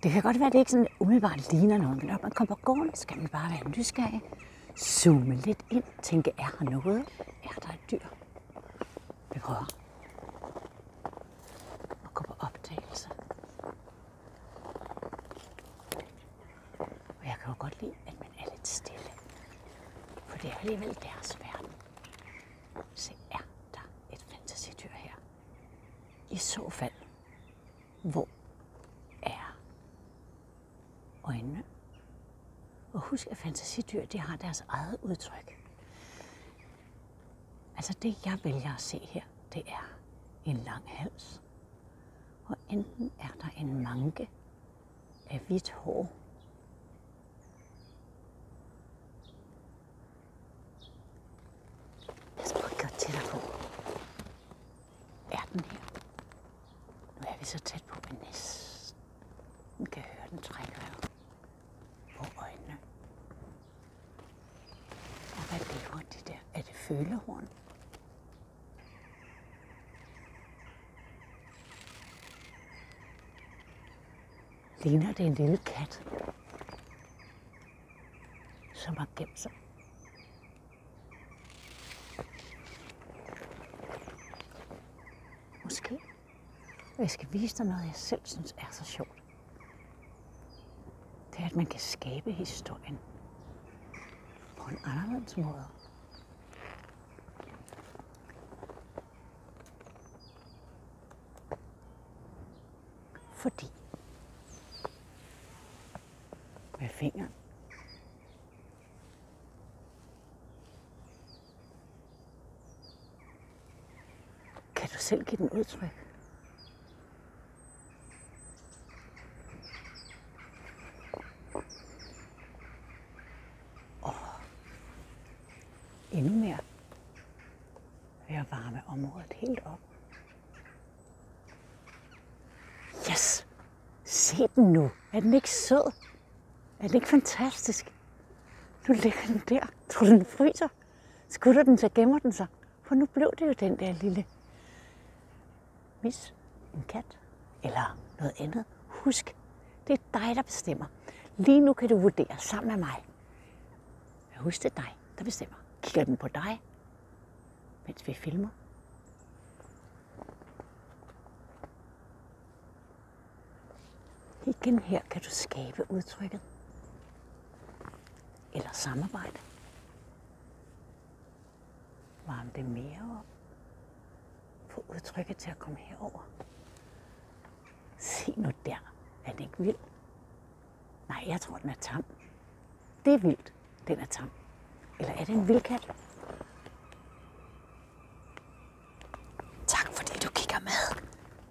Det kan godt være, at det ikke sådan umiddelbart ligner noget, men når man kommer på gården, skal man bare være nysgerrig. Zoome lidt ind, tænke, er her noget? Er der et dyr? Vi prøver at gå på opdagelse. Og jeg kan jo godt lide, at man er lidt stille. For det er alligevel deres verden. Se, er der et fantasidyr her? I så fald, hvor er øjnene? Og husk, at fantasidyr, de har deres eget udtryk. Altså det, jeg vælger at se her, det er en lang hals. Og enten er der en manke af hvidt hår. Jeg skal prøve godt tættere på. Er den her? Nu er vi så tæt på, at næsten kan høre den trække på øjnene. Og hvad lever de der? Er det følehorn? Ligner det en lille kat, som har gemt sig? Måske. Jeg skal vise dig noget, jeg selv synes er så sjovt. Det er, at man kan skabe historien på en anderledes måde. Fordi med fingeren kan du selv give den udtryk. Og endnu mere ved at varme området helt op. Yes! Se den nu. Er den ikke sød? Er den ikke fantastisk? Nu ligger den der. Tror du, den fryser? Skutter den, så gemmer den sig. For nu blev det jo den der lille mis, en kat eller noget andet. Husk, det er dig, der bestemmer. Lige nu kan du vurdere sammen med mig. Husk, det er dig, der bestemmer. Kigger den på dig, mens vi filmer? Igen her kan du skabe udtrykket. Eller samarbejde. Varme det mere op. Få udtrykket til at komme herover. Se nu der. Er den ikke vild? Nej, jeg tror, den er tam. Det er vildt. Den er tam. Eller er det en vildkat? Tak fordi du kigger med.